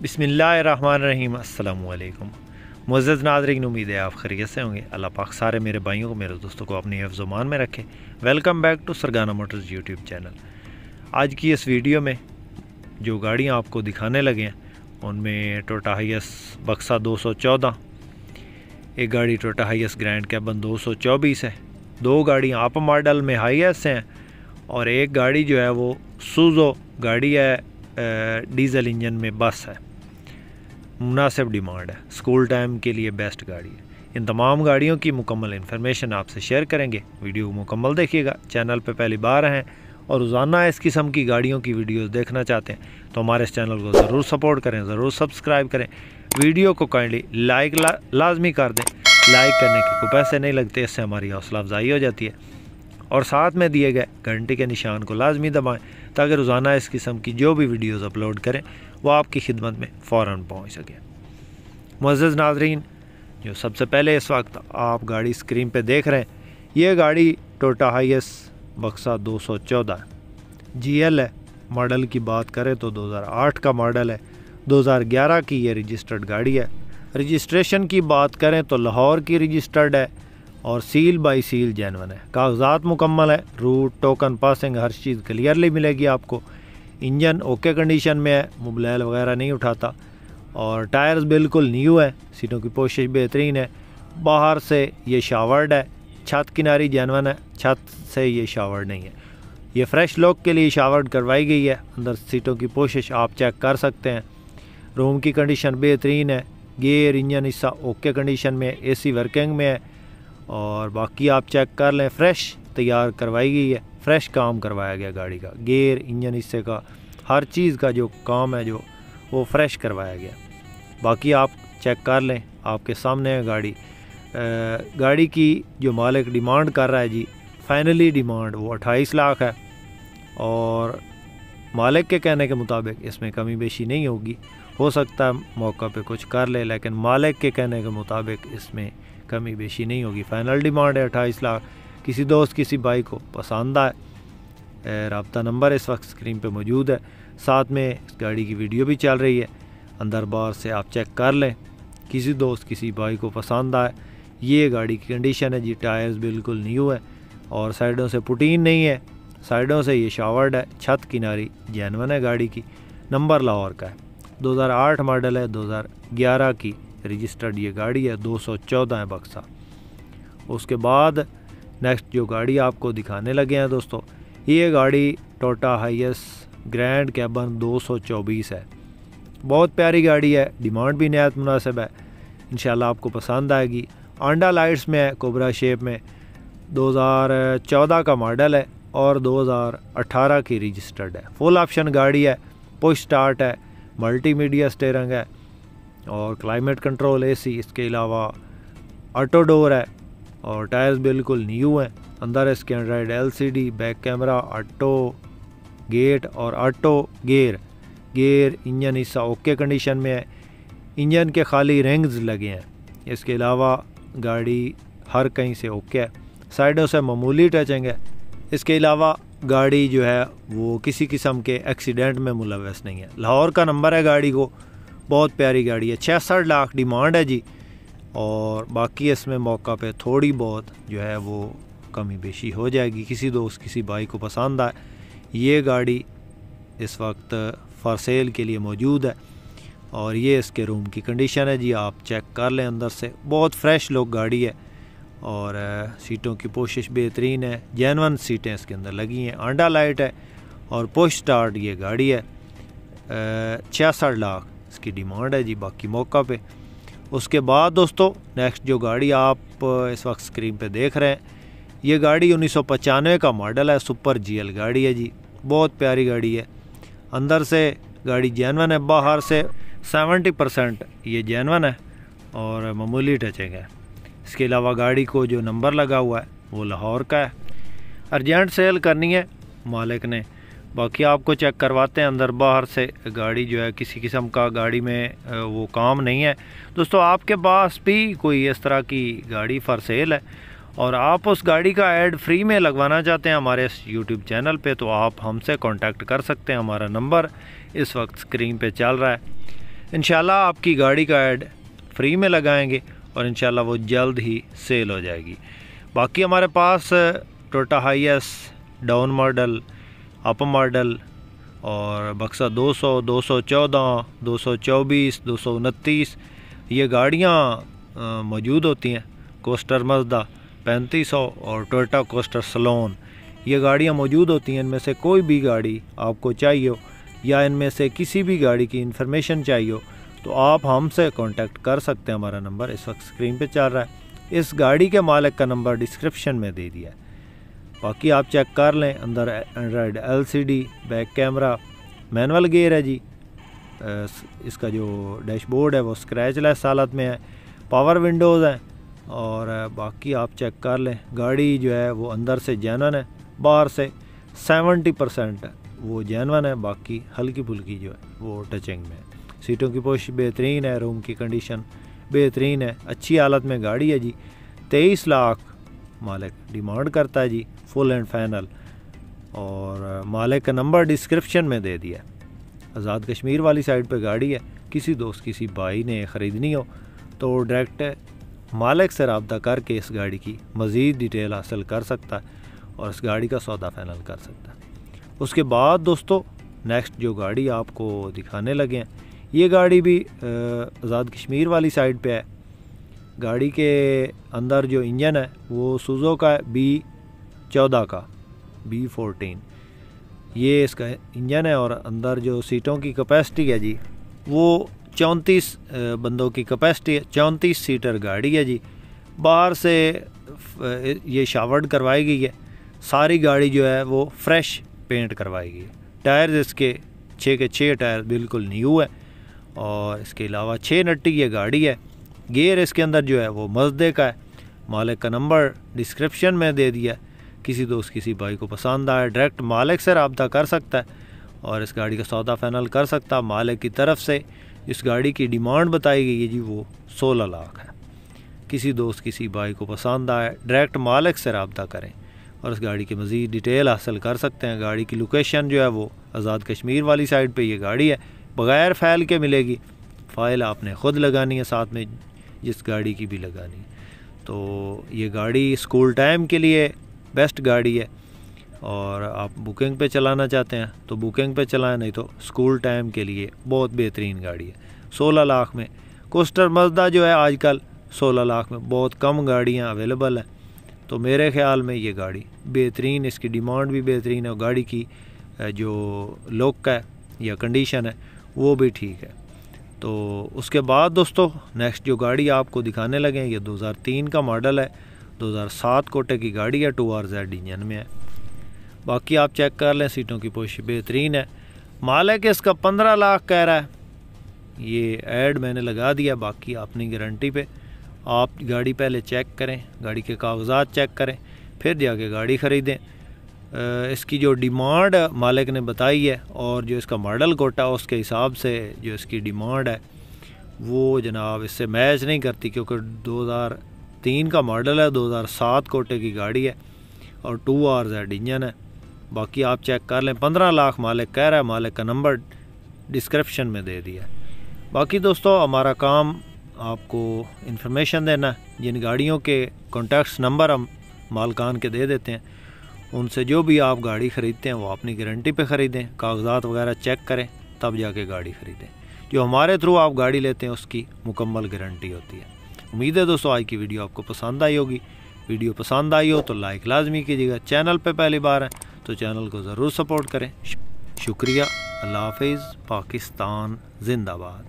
बिस्मिल्लाहिर्रहमानिर्रहीम। अस्सलामु अलैकुम। मुअज़्ज़ज़ नाज़रीन, उम्मीद है आप खैरियत से होंगे। अल्लाह पाक सारे मेरे भाइयों को, मेरे दोस्तों को अपनी हिफ्ज़-ओ-मान में रखे। Welcome back to Sargana Motors YouTube channel. आज की इस वीडियो में जो गाड़ियाँ आपको दिखाने लगे हैं उनमें टोयोटा हाइएस बक्सा 214, एक गाड़ी टोयोटा हाइएस ग्रैंड कैबन 224 है, दो गाड़ियाँ अप मॉडल में हाइएस हैं और एक गाड़ी जो है वो सूज़ो गाड़ी है, डीज़ल इंजन में बस है। मुनासिब डिमांड है, स्कूल टाइम के लिए बेस्ट गाड़ी है। इन तमाम गाड़ियों की मुकम्मल इन्फॉर्मेशन आपसे शेयर करेंगे। वीडियो को मुकम्मल देखिएगा। चैनल पे पहली बार हैं और रोज़ाना इस किस्म की गाड़ियों की वीडियोस देखना चाहते हैं तो हमारे इस चैनल को ज़रूर सपोर्ट करें, ज़रूर सब्सक्राइब करें। वीडियो को काइंडली लाइक लाजमी कर दें। लाइक करने के कोई पैसे नहीं लगते, इससे हमारी हौसला अफजाई हो जाती है। और साथ में दिए गए घंटे के निशान को लाजमी दबाएं ताकि रोज़ाना इस किस्म की जो भी वीडियोस अपलोड करें वो आपकी खिदमत में फ़ौरन पहुंच सके। मुअज़्ज़ज़ नाज़रीन, जो सबसे पहले इस वक्त आप गाड़ी स्क्रीन पे देख रहे हैं, ये गाड़ी टोयोटा हाइएस बक्सा 214 है। जीएल है। मॉडल की बात करें तो 2008 का मॉडल है। 2011 की ये रजिस्टर्ड गाड़ी है। रजिस्ट्रेशन की बात करें तो लाहौर की रजिस्टर्ड है और सील बाई सील जेन्युइन है। कागजात मुकम्मल है, रूट टोकन पासिंग हर चीज़ क्लियरली मिलेगी आपको। इंजन ओके कंडीशन में है, मोबाइल वगैरह नहीं उठाता और टायर्स बिल्कुल न्यू है। सीटों की पोशिश बेहतरीन है। बाहर से ये शावर्ड है, छत किनारी जेन्युइन है, छत से ये शावर्ड नहीं है। ये फ्रेश लुक के लिए शावर्ड करवाई गई है। अंदर सीटों की पोशिश आप चेक कर सकते हैं। रूम की कंडीशन बेहतरीन है। गेयर इंजन हिस्सा ओके कंडीशन में, एसी वर्किंग में है और बाकी आप चेक कर लें, फ्रेश तैयार करवाई गई है, फ्रेश काम करवाया गया गाड़ी का। गेयर इंजन हिस्से का हर चीज़ का जो काम है जो वो फ्रेश करवाया गया। बाकी आप चेक कर लें, आपके सामने है गाड़ी। गाड़ी की जो मालिक डिमांड कर रहा है जी, फाइनली डिमांड वो 28 लाख है और मालिक के कहने के मुताबिक इसमें कमी बेशी नहीं होगी। हो सकता है मौका पे कुछ कर ले, लेकिन मालिक के कहने के मुताबिक इसमें कमी बेशी नहीं होगी। फाइनल डिमांड है 28 लाख। किसी दोस्त किसी भाई को पसंद आए, रब्ता नंबर इस वक्त स्क्रीन पे मौजूद है। साथ में इस गाड़ी की वीडियो भी चल रही है, अंदर बाहर से आप चेक कर लें। किसी दोस्त किसी भाई को पसंद आए, ये गाड़ी की कंडीशन है जी। टायर्स बिल्कुल न्यू है और साइडों से पुटीन नहीं है, साइडों से ये शावर्ड है। छत किनारी जेन्युइन है गाड़ी की। नंबर लाहौर का है, 2008 मॉडल है, 2011 की रजिस्टर्ड ये गाड़ी है। 214 है बक्सा। उसके बाद नेक्स्ट जो गाड़ी आपको दिखाने लगे हैं दोस्तों, ये गाड़ी टोयोटा हाइएस ग्रैंड कैबन 224 है। बहुत प्यारी गाड़ी है, डिमांड भी नहायत मुनासिब है। इंशाल्लाह आपको पसंद आएगी। आंडा लाइट्स में है, कोबरा शेप में। 2014 का मॉडल है और 2018 की रजिस्टर्ड है। फुल ऑप्शन गाड़ी है, पुश स्टार्ट है, मल्टीमीडिया स्टीयरिंग है और क्लाइमेट कंट्रोल एसी। इसके अलावा ऑटो डोर है और टायर्स बिल्कुल न्यू हैं। अंदर इसके Android LCD, back camera, auto gate और ऑटो गेयर। गेयर इंजन हिस्सा ओके कंडीशन में है। इंजन के खाली रिंग्स लगे हैं। इसके अलावा गाड़ी हर कहीं से ओके है। साइडों से मामूली टचिंग है। इसके अलावा गाड़ी जो है वो किसी किस्म के एक्सीडेंट में मुलव्वस नहीं है। लाहौर का नंबर है गाड़ी को। बहुत प्यारी गाड़ी है। 66 लाख डिमांड है जी और बाकी इसमें मौका पे थोड़ी बहुत जो है वो कमी बेशी हो जाएगी। किसी दोस्त किसी भाई को पसंद आए, ये गाड़ी इस वक्त फॉर सेल के लिए मौजूद है और ये इसके रूम की कंडीशन है जी। आप चेक कर लें, अंदर से बहुत फ्रेश लुक गाड़ी है और सीटों की पोशिश बेहतरीन है। जेन्युइन सीटें इसके अंदर लगी हैं। आंडा लाइट है और पुश स्टार्ट ये गाड़ी है। 66 लाख इसकी डिमांड है जी, बाकी मौका पे। उसके बाद दोस्तों नेक्स्ट जो गाड़ी आप इस वक्त स्क्रीन पे देख रहे हैं, ये गाड़ी 1995 का मॉडल है। सुपर जीएल गाड़ी है जी। बहुत प्यारी गाड़ी है। अंदर से गाड़ी जेन्युइन है, बाहर से 70% ये जेन्युइन है और मामूली टचिंग है। इसके अलावा गाड़ी को जो नंबर लगा हुआ है वो लाहौर का है। अर्जेंट सेल करनी है मालिक ने। बाकी आपको चेक करवाते हैं अंदर बाहर से। गाड़ी जो है किसी किस्म का गाड़ी में वो काम नहीं है। दोस्तों आपके पास भी कोई इस तरह की गाड़ी फॉर सेल है और आप उस गाड़ी का ऐड फ्री में लगवाना चाहते हैं हमारे इस यूट्यूब चैनल पे, तो आप हमसे कांटेक्ट कर सकते हैं। हमारा नंबर इस वक्त स्क्रीन पे चल रहा है। इंशाल्लाह आपकी गाड़ी का ऐड फ्री में लगाएंगे और इंशाल्लाह वो जल्द ही सेल हो जाएगी। बाकी हमारे पास Toyota HiAce, down model, up model और बक्सा 200, 214, 224, 229 ये गाड़ियाँ मौजूद होती हैं। कोस्टर मज़दा 3500 और टोयोटा कोस्टर सलोन ये गाड़ियाँ मौजूद होती हैं। इनमें से कोई भी गाड़ी आपको चाहिए हो या इनमें से किसी भी गाड़ी की इन्फॉर्मेशन चाहिए हो तो आप हमसे कांटेक्ट कर सकते हैं। हमारा नंबर इस वक्त स्क्रीन पे चल रहा है। इस गाड़ी के मालिक का नंबर डिस्क्रिप्शन में दे दिया है। बाकी आप चेक कर लें, अंदर Android LCD, back camera, manual gear है जी। इसका जो डैशबोर्ड है वो स्क्रैचलेस हालत में है, पावर विंडोज़ हैं और बाकी आप चेक कर लें। गाड़ी जो है वो अंदर से जेन्युइन है, बाहर से 70% वो जेन्युइन है, बाकी हल्की फुल्की जो है वो टचिंग में है। सीटों की पोश बेहतरीन है, रूम की कंडीशन बेहतरीन है, अच्छी हालत में गाड़ी है जी। 23 लाख मालिक डिमांड करता है जी, फुल एंड फाइनल। और मालिक का नंबर डिस्क्रिप्शन में दे दिया। आज़ाद कश्मीर वाली साइड पे गाड़ी है। किसी दोस्त किसी भाई ने ख़रीदनी हो तो डायरेक्ट मालिक से रब्ता करके इस गाड़ी की मज़ीद डिटेल हासिल कर सकता है और इस गाड़ी का सौदा फाइनल कर सकता है। उसके बाद दोस्तों नेक्स्ट जो गाड़ी आपको दिखाने लगे हैं ये गाड़ी भी आज़ाद कश्मीर वाली साइड पे है। गाड़ी के अंदर जो इंजन है वो सुज़ुकी का B14 का B14 ये इसका इंजन है और अंदर जो सीटों की कैपेसिटी है जी वो 34 बंदों की कैपेसिटी है। 34 सीटर गाड़ी है जी। बाहर से ये शावर्ड करवाई गई है। सारी गाड़ी जो है वो फ्रेश पेंट करवाई गई है। टायर इसके 6 के 6 टायर बिल्कुल न्यू है और इसके अलावा 6 नट्टी ये गाड़ी है। गियर इसके अंदर जो है वो मज़दे का है। मालिक का नंबर डिस्क्रिप्शन में दे दिया। किसी दोस्त किसी भाई को पसंद आए डायरेक्ट मालिक से रब्ता कर सकता है और इस गाड़ी का सौदा फाइनल कर सकता है। मालिक की तरफ से इस गाड़ी की डिमांड बताई गई है जी वो 16 लाख है। किसी दोस्त किसी भाई को पसंद आए डायरेक्ट मालिक से रब्ता करें और इस गाड़ी की मज़ीद डिटेल हासिल कर सकते हैं। गाड़ी की लोकेशन जो है वो आज़ाद कश्मीर वाली साइड पे ये गाड़ी है, बग़ैर फ़ाइल के मिलेगी। फ़ाइल आपने ख़ुद लगानी है, साथ में जिस गाड़ी की भी लगानी है। तो ये गाड़ी स्कूल टाइम के लिए बेस्ट गाड़ी है और आप बुकिंग पे चलाना चाहते हैं तो बुकिंग पे चलाएं, नहीं तो स्कूल टाइम के लिए बहुत बेहतरीन गाड़ी है। 16 लाख में कोस्टर मज़दा जो है आजकल 16 लाख में बहुत कम गाड़ियाँ अवेलेबल हैं। तो मेरे ख़्याल में ये गाड़ी बेहतरीन, इसकी डिमांड भी बेहतरीन है और गाड़ी की जो लुक है या कंडीशन है वो भी ठीक है। तो उसके बाद दोस्तों नेक्स्ट जो गाड़ी आपको दिखाने लगे ये 2003 का मॉडल है। 2007 कोटे की गाड़ी है, 2RZ इंजन में है। बाकी आप चेक कर लें, सीटों की पोजीशन बेहतरीन है। मालिक इसका 15 लाख कह रहा है। ये ऐड मैंने लगा दिया, बाकी अपनी गारंटी पे आप गाड़ी पहले चेक करें, गाड़ी के कागजात चेक करें, फिर जाके गाड़ी ख़रीदें। इसकी जो डिमांड मालिक ने बताई है और जो इसका मॉडल कोटा उसके हिसाब से जो इसकी डिमांड है वो जनाब इससे मैच नहीं करती, क्योंकि 2003 का मॉडल है, 2007 कोटे की गाड़ी है और 2RZ इंजन है। बाकी आप चेक कर लें, 15 लाख मालिक कह रहा है। मालिक का नंबर डिस्क्रिप्शन में दे दिया। बाकी दोस्तों हमारा काम आपको इन्फॉर्मेशन देना है। जिन गाड़ियों के कॉन्टैक्ट्स नंबर हम मालकान के दे देते हैं, उनसे जो भी आप गाड़ी ख़रीदते हैं वो अपनी गारंटी पे ख़रीदें, कागजात वगैरह चेक करें तब जाके गाड़ी ख़रीदें। जो हमारे थ्रू आप गाड़ी लेते हैं उसकी मुकम्मल गारंटी होती है। उम्मीद है दोस्तों आज की वीडियो आपको पसंद आई होगी। वीडियो पसंद आई हो तो लाइक लाजमी कीजिएगा। चैनल पे पहली बार है तो चैनल को ज़रूर सपोर्ट करें। शुक्रिया। अल्लाह हाफिज़। पाकिस्तान जिंदाबाद।